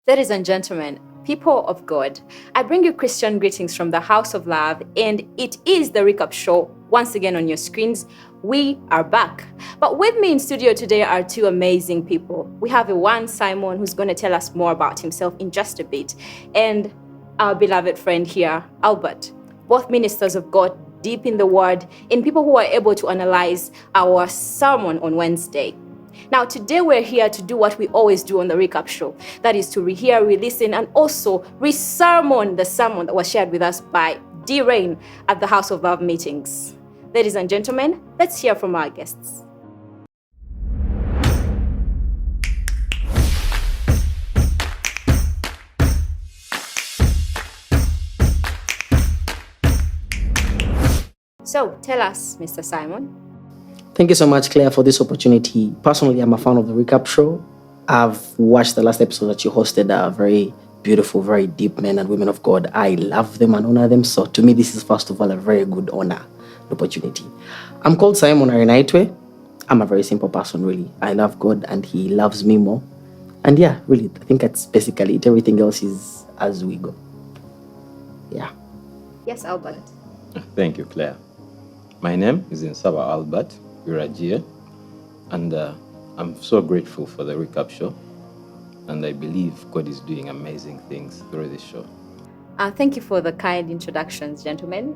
Ladies and gentlemen, people of God, I bring you Christian greetings from the House of Love, and it is the Recap Show. Once again on your screens, we are back. But with me in studio today are two amazing people. We have one Simon, who's going to tell us more about himself in just a bit, and our beloved friend here, Albert. Both ministers of God, deep in the Word, and people who are able to analyze our sermon on Wednesday. Now, today we're here to do what we always do on the Recap Show. That is to rehear, re-listen, and also re-sermon the sermon that was shared with us by D. Rain at the House of Love meetings. Ladies and gentlemen, let's hear from our guests. So, tell us, Mr. Simon. Thank you so much, Claire, for this opportunity. Personally, I'm a fan of the Recap Show. I've watched the last episode that you hosted, very beautiful, very deep men and women of God. I love them and honor them. So to me, this is, first of all, a very good honor opportunity. I'm called Simon Arenaitwe. I'm a very simple person, really. I love God and He loves me more. And yeah, really, I think that's basically it. Everything else is as we go. Yeah. Yes, Albert. Thank you, Claire. My name is Nsaba Albert Urajie, and I'm so grateful for the Recap Show, and I believe God is doing amazing things through this show. Thank you for the kind introductions, gentlemen.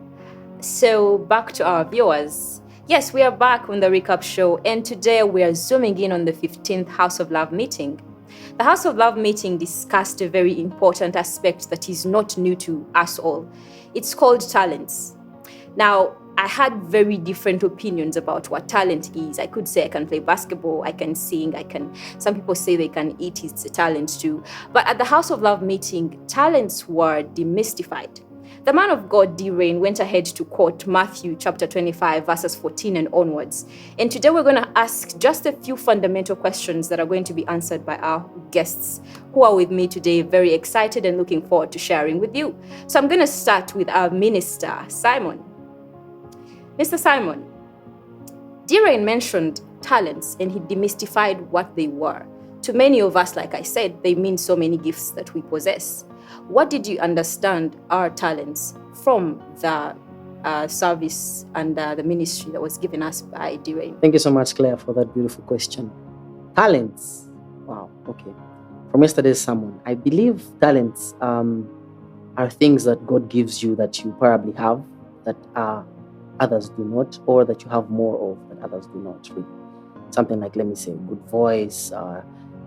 So back to our viewers. Yes, we are back on the Recap Show, and today we are zooming in on the 15th House of Love meeting. The House of Love meeting discussed a very important aspect that is not new to us all. It's called talents. Now, I had very different opinions about what talent is. I could say I can play basketball, I can sing, some people say they can eat, it's a talent too. But at the House of Love meeting, talents were demystified. The man of God, D. Rain, went ahead to quote Matthew chapter 25, verses 14 and onwards. And today we're going to ask just a few fundamental questions that are going to be answered by our guests who are with me today, very excited and looking forward to sharing with you. So I'm going to start with our minister, Simon. Mr. Simon, D. Rain mentioned talents and he demystified what they were. To many of us, like I said, they mean so many gifts that we possess. What did you understand are talents from the service and the ministry that was given us by D. Rain? Thank you so much, Claire, for that beautiful question. Talents. Wow, okay. From yesterday's sermon, I believe talents are things that God gives you that you probably have, that others do not, or that you have more of that others do not, really. Something like, let me say, good voice,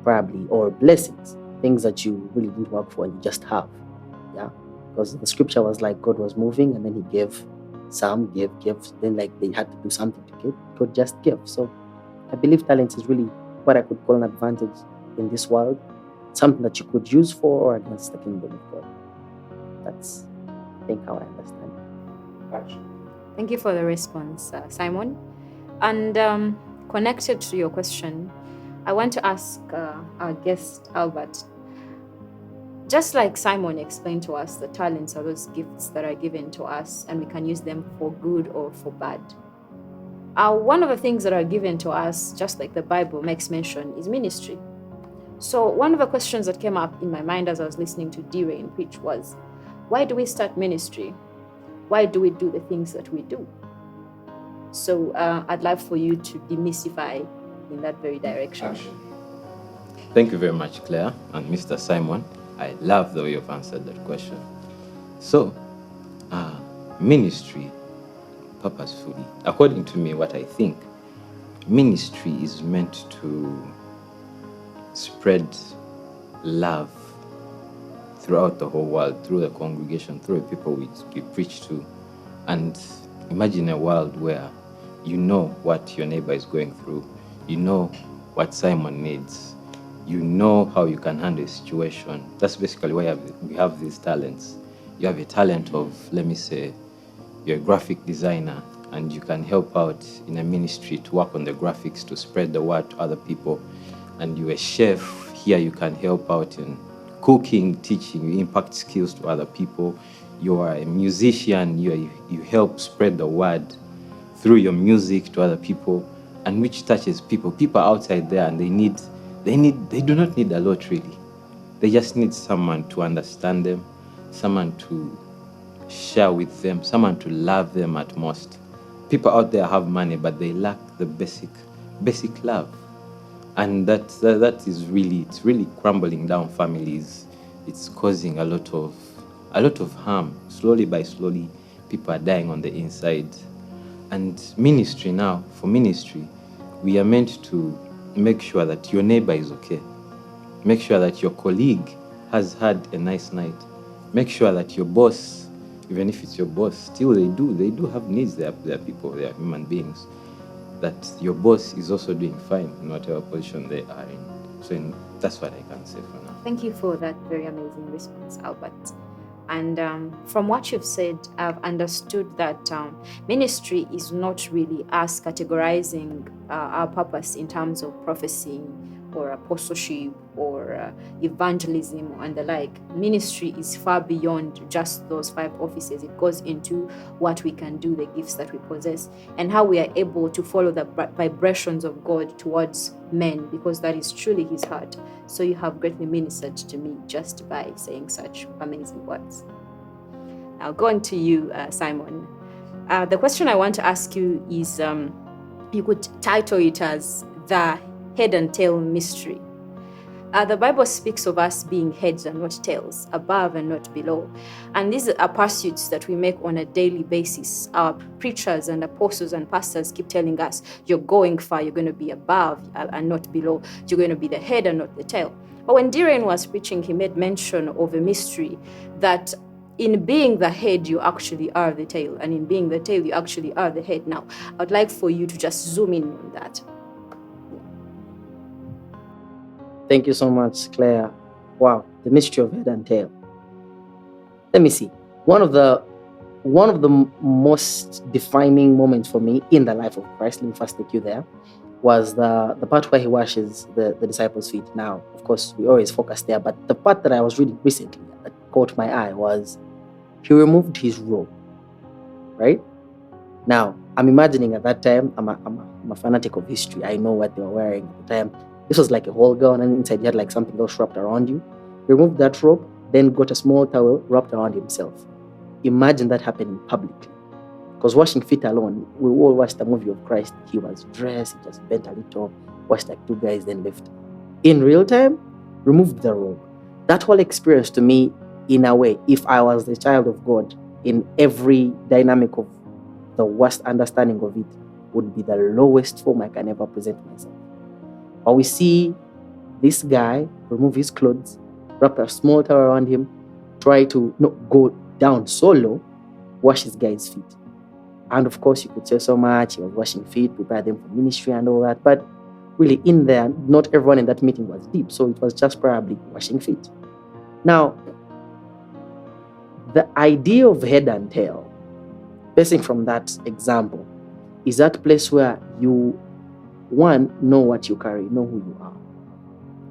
probably, or blessings, things that you really didn't work for and you just have. Yeah, because the scripture was like God was moving and then He gave some, gave, then like they had to do something to give, God just give. So I believe talent is really what I could call an advantage in this world, something that you could use for or against the kingdom of God. That's, I think, how I understand it. Thank you for the response, Simon. And connected to your question, I want to ask our guest, Albert, just like Simon explained to us, the talents are those gifts that are given to us and we can use them for good or for bad. One of the things that are given to us, just like the Bible makes mention, is ministry. So one of the questions that came up in my mind as I was listening to D. Rain preach was, why do we start ministry? Why do we do the things that we do? So I'd like for you to demystify in that very direction. Thank you very much, Claire and Mr. Simon. I love the way you've answered that question. So, ministry, purposefully, according to me, what I think, ministry is meant to spread love throughout the whole world, through the congregation, through the people we preach to. And imagine a world where you know what your neighbor is going through, you know what Simon needs, you know how you can handle a situation. That's basically why we have these talents. You have a talent of, let me say, you're a graphic designer and you can help out in a ministry to work on the graphics to spread the word to other people. And you're a chef, here you can help out in cooking, teaching, you impact skills to other people. You are a musician, you help spread the word through your music to other people, and which touches people. People outside there, and they do not need a lot really. They just need someone to understand them, someone to share with them, someone to love them at most. People out there have money, but they lack the basic love. And that is really, it's really crumbling down families. It's causing a lot of harm. Slowly, people are dying on the inside. And ministry now, for ministry, we are meant to make sure that your neighbor is okay. Make sure that your colleague has had a nice night. Make sure that your boss, even if it's your boss, still they do have needs. They are people, they are human beings. That your boss is also doing fine in whatever position they are in. So that's what I can say for now. Thank you for that very amazing response, Albert. And from what you've said, I've understood that ministry is not really us categorizing our purpose in terms of prophecy or apostleship or evangelism and the like. Ministry is far beyond just those 5 offices. It goes into what we can do, the gifts that we possess, and how we are able to follow the vibrations of God towards men, because that is truly his heart. So you have greatly ministered to me just by saying such amazing words. Now, going to you, Simon. The question I want to ask you is, you could title it as the head and tail mystery. The Bible speaks of us being heads and not tails, above and not below. And these are pursuits that we make on a daily basis. Our preachers and apostles and pastors keep telling us, you're going far, you're going to be above and not below. You're going to be the head and not the tail. But when Dirain was preaching, he made mention of a mystery that in being the head, you actually are the tail. And in being the tail, you actually are the head. Now, I'd like for you to just zoom in on that. Thank you so much, Claire. Wow, the mystery of head and tail. Let me see. One of the most defining moments for me in the life of Christ, let me first take you there, was the part where he washes the disciples' feet. Now, of course, we always focus there, but the part that I was reading recently that caught my eye was he removed his robe, right? Now, I'm imagining at that time, I'm a fanatic of history. I know what they were wearing at the time. This was like a whole gown, and inside you had like something else wrapped around you. He removed that robe, then got a small towel wrapped around himself. Imagine that happening publicly. Because washing feet alone, we all watched the movie of Christ. He was dressed, he just bent a little, washed like 2 guys, then left. In real time, removed the robe. That whole experience to me, in a way, if I was the child of God, in every dynamic of the worst understanding of it, would be the lowest form I can ever present myself. But we see this guy remove his clothes, wrap a small towel around him, try to go down so low, wash his guy's feet. And of course, you could say so much, he was washing feet, prepare them for ministry and all that. But really, in there, not everyone in that meeting was deep. So it was just probably washing feet. Now, the idea of head and tail, basing from that example, is that place where you, one, know what you carry, know who you are,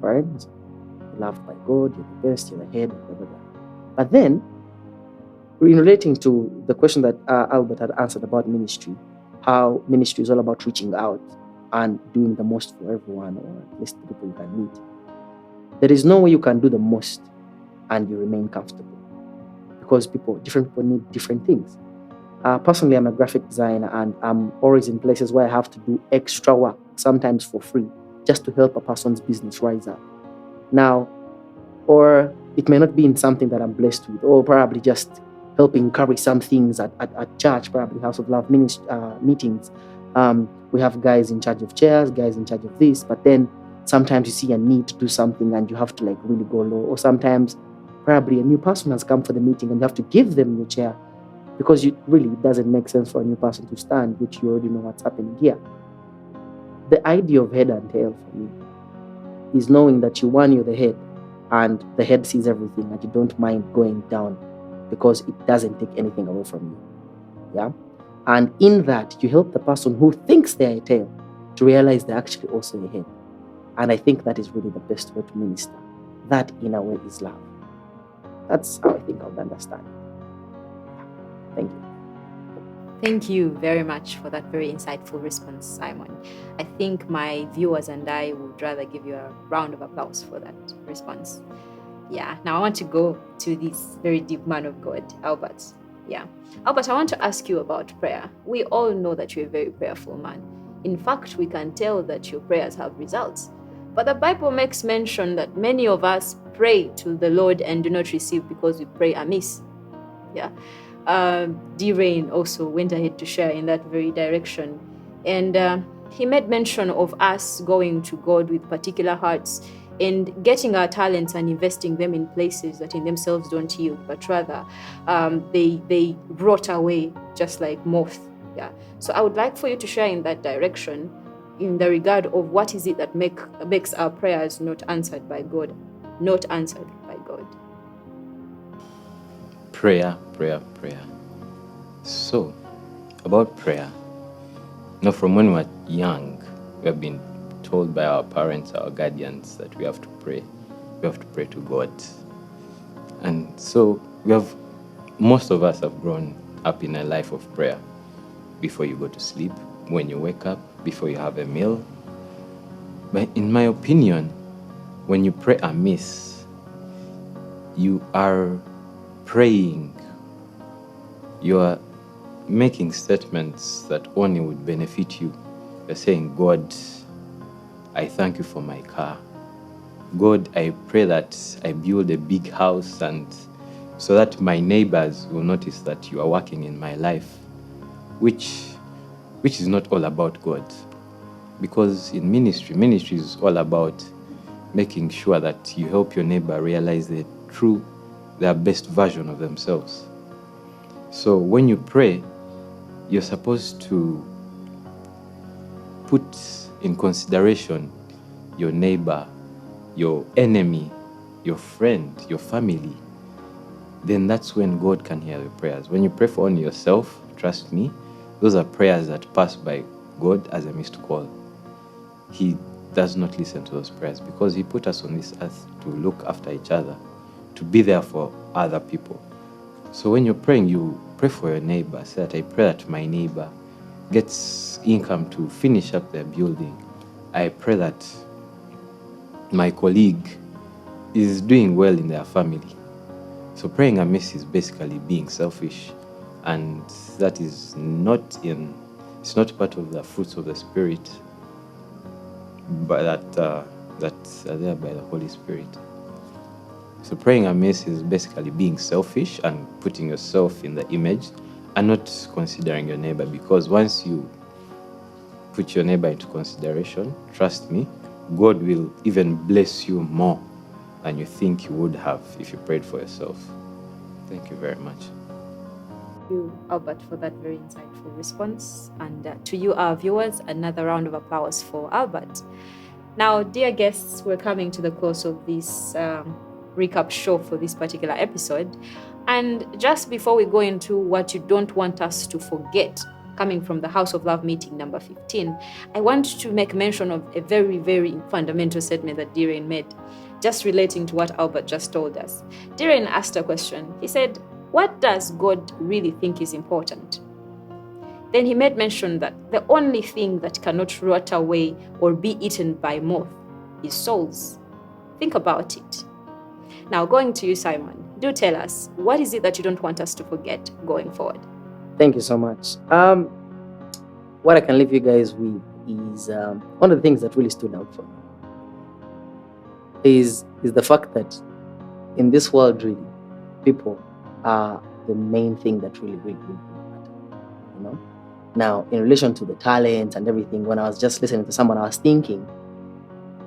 right? You're loved by God, you're the best, you're the head, blah, blah, blah. But then, in relating to the question that Albert had answered about ministry, how ministry is all about reaching out and doing the most for everyone, or at least the people you can meet. There is no way you can do the most and you remain comfortable, because different people need different things. Personally, I'm a graphic designer, and I'm always in places where I have to do extra work, sometimes for free, just to help a person's business rise up. Now, or it may not be in something that I'm blessed with, or probably just helping carry some things at church, probably House of Love meetings. We have guys in charge of chairs, guys in charge of this, but then sometimes you see a need to do something and you have to like really go low, or sometimes probably a new person has come for the meeting and you have to give them your chair, because it really doesn't make sense for a new person to stand, which you already know what's happening here. The idea of head and tail for me is knowing that you're the head, and the head sees everything, and you don't mind going down because it doesn't take anything away from you. Yeah? And in that, you help the person who thinks they're a tail to realize they're actually also a head. And I think that is really the best way to minister. That, in a way, is love. That's how I think I would understand it. Thank you. Thank you very much for that very insightful response, Simon. I think my viewers and I would rather give you a round of applause for that response. Yeah, now I want to go to this very deep man of God, Albert. Yeah. Albert, I want to ask you about prayer. We all know that you're a very prayerful man. In fact, we can tell that your prayers have results. But the Bible makes mention that many of us pray to the Lord and do not receive because we pray amiss. Yeah. D-Rain also went ahead to share in that very direction. And he made mention of us going to God with particular hearts and getting our talents and investing them in places that in themselves don't yield, but rather they rot away just like moth. Yeah. So I would like for you to share in that direction, in the regard of what is it that makes our prayers not answered by God, not answered by God. Prayer. So, about prayer. Now, from when we're young, we have been told by our parents, our guardians, that we have to pray. We have to pray to God. And so, most of us have grown up in a life of prayer. Before you go to sleep, when you wake up, before you have a meal. But in my opinion, when you pray amiss, you are praying. You are making statements that only would benefit you. You're saying, God, I thank you for my car. God, I pray that I build a big house and so that my neighbors will notice that you are working in my life, which is not all about God. Because in ministry is all about making sure that you help your neighbor realize their best version of themselves. So when you pray, you're supposed to put in consideration your neighbor, your enemy, your friend, your family. Then that's when God can hear your prayers. When you pray for only yourself, trust me, those are prayers that pass by God as a missed call. He does not listen to those prayers because He put us on this earth to look after each other, to be there for other people. So when you're praying, you pray for your neighbor. Say that I pray that my neighbor gets income to finish up their building. I pray that my colleague is doing well in their family. So praying amiss is basically being selfish, and that is it's not part of the fruits of the Spirit, but that are there by the Holy Spirit. So praying amiss is basically being selfish and putting yourself in the image and not considering your neighbor, because once you put your neighbor into consideration, trust me, God will even bless you more than you think you would have if you prayed for yourself. Thank you very much. Thank you, Albert, for that very insightful response. And to you, our viewers, another round of applause for Albert. Now, dear guests, we're coming to the close of this recap show for this particular episode. And just before we go into what you don't want us to forget, coming from the House of Love meeting number 15, I want to make mention of a very, very fundamental statement that D-Rain made, just relating to what Albert just told us. D-Rain asked a question. He said, what does God really think is important? Then he made mention that the only thing that cannot rot away or be eaten by moth is souls. Think about it. Now, going to you, Simon, do tell us, what is it that you don't want us to forget going forward? Thank you so much. What I can leave you guys with is one of the things that really stood out for me is the fact that in this world, really, people are the main thing that really matter. You know. Now, in relation to the talent and everything, when I was just listening to someone, I was thinking,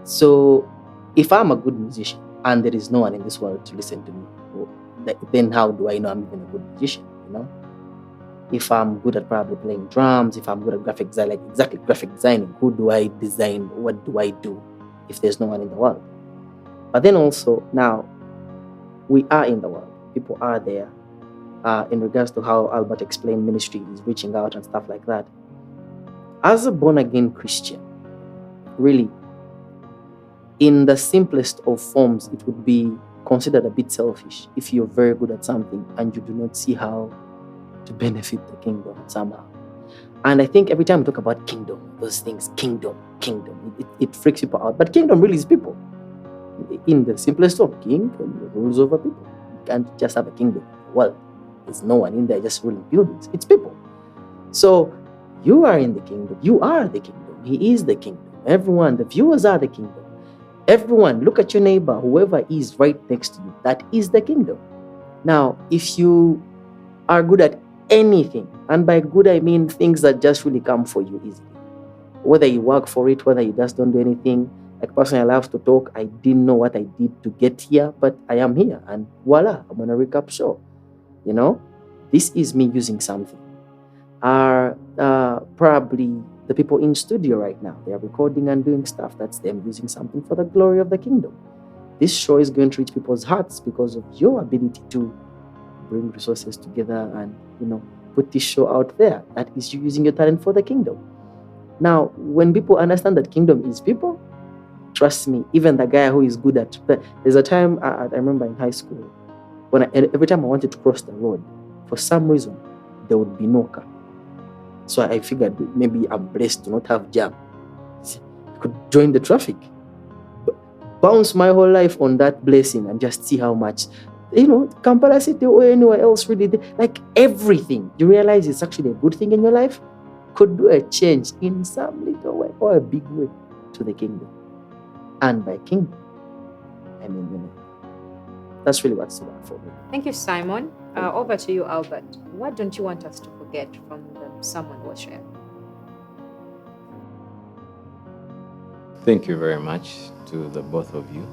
so if I'm a good musician and there is no one in this world to listen to me, then how do I know I'm even a good musician? You know. If I'm good at probably playing drums, if I'm good at graphic design, like exactly graphic designing, who do I design? What do I do if there's no one in the world? But then also now, we are in the world. People are there. In regards to how Albert explained ministry is reaching out and stuff like that. As a born-again Christian, really, in the simplest of forms, it would be considered a bit selfish if you're very good at something and you do not see how to benefit the kingdom somehow. And I think every time we talk about kingdom, those things, kingdom, it freaks people out. But kingdom really is people. in the simplest form, king and rules over people. You can't just have a kingdom. Well, there's no one in there just ruling buildings. It's people. So you are in the kingdom. You are the kingdom. He is the kingdom. Everyone, the viewers are the kingdom. Everyone, look at your neighbor, whoever is right next to you. That is the kingdom. Now, if you are good at anything, and by good I mean things that just really come for you easily, whether you work for it, whether you just don't do anything. Like personally, I love to talk. I didn't know what I did to get here, but I am here, and voila, I'm on a recap show. You know, this is me using something. Are probably the people in studio right now. They are recording and doing stuff. That's them using something for the glory of the kingdom. This show is going to reach people's hearts because of your ability to bring resources together and, put this show out there. That is you using your talent for the kingdom. Now, when people understand that kingdom is people, trust me, even the guy who is good at... There's a time, I remember in high school, when every time I wanted to cross the road, for some reason, there would be no car. So I figured maybe I'm blessed to not have jam. I could join the traffic. Bounce my whole life on that blessing and just see how much, Kampala City or anywhere else really, like everything, you realize it's actually a good thing in your life, could do a change in some little way or a big way to the kingdom. And by kingdom, I mean, that's really what's about for me. Thank you, Simon. Over to you, Albert. What don't you want us to forget from the sermon was shared? Thank you very much to the both of you.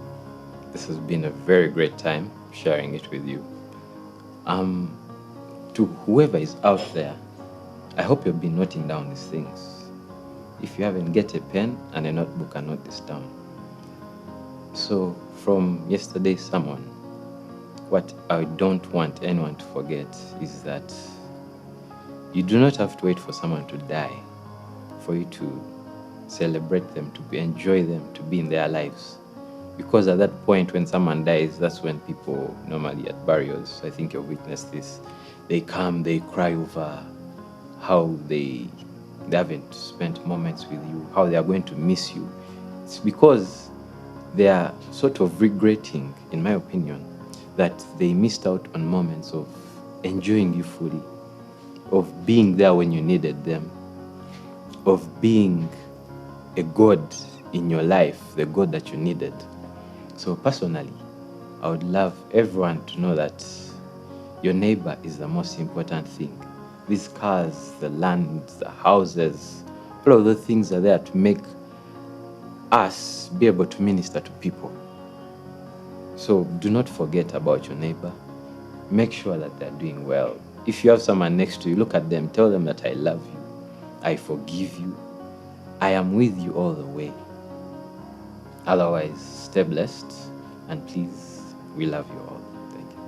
This has been a very great time sharing it with you. To whoever is out there, I hope you've been noting down these things. If you haven't, get a pen and a notebook and note this down. So from yesterday's sermon, what I don't want anyone to forget is that you do not have to wait for someone to die for you to celebrate them, to enjoy them, to be in their lives. Because at that point when someone dies, that's when people normally at burials, I think you've witnessed this, they come, they cry over how they haven't spent moments with you, how they are going to miss you. It's because they are sort of regretting, in my opinion, that they missed out on moments of enjoying you fully, of being there when you needed them, of being a God in your life, the God that you needed. So personally, I would love everyone to know that your neighbor is the most important thing. These cars, the land, the houses, all of those things are there to make us be able to minister to people. So do not forget about your neighbor. Make sure that they're doing well. If you have someone next to you, look at them, tell them that I love you, I forgive you, I am with you all the way. Otherwise, stay blessed, and please, we love you all. Thank you.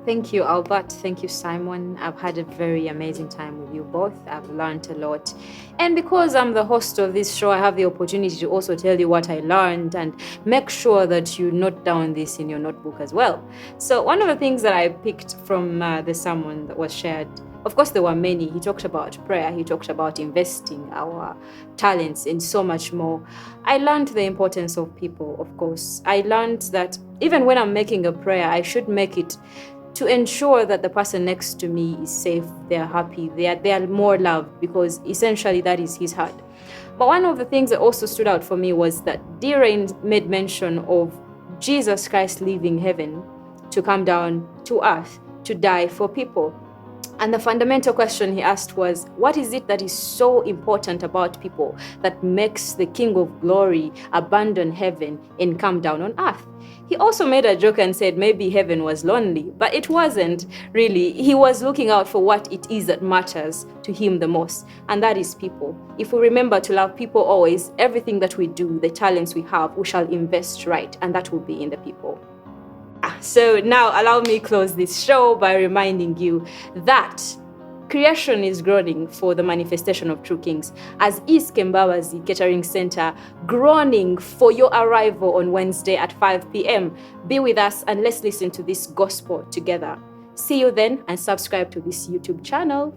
Thank you, Albert. Thank you, Simon. I've had a very amazing time with you both. I've learned a lot. And because I'm the host of this show, I have the opportunity to also tell you what I learned and make sure that you note down this in your notebook as well. So one of the things that I picked from the sermon that was shared, of course, there were many. He talked about prayer. He talked about investing our talents and so much more. I learned the importance of people, of course. I learned that even when I'm making a prayer, I should make it to ensure that the person next to me is safe, they're happy, they are more loved, because essentially that is his heart. But one of the things that also stood out for me was that D-Rain made mention of Jesus Christ leaving heaven to come down to earth to die for people. And the fundamental question he asked was, what is it that is so important about people that makes the King of Glory abandon heaven and come down on earth? He also made a joke and said maybe heaven was lonely, but it wasn't really. He was looking out for what it is that matters to him the most, and that is people. If we remember to love people always, everything that we do, the talents we have, we shall invest right, and that will be in the people. So now allow me close this show by reminding you that creation is groaning for the manifestation of true kings, as is Kembabazi Catering Center groaning for your arrival on Wednesday at 5 p.m. Be with us and let's listen to this gospel together. See you then, and subscribe to this YouTube channel.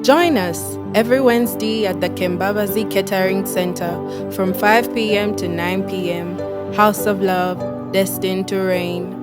Join us every Wednesday at the Kembabazi Catering Center from 5 p.m. to 9 p.m. House of Love, destined to reign.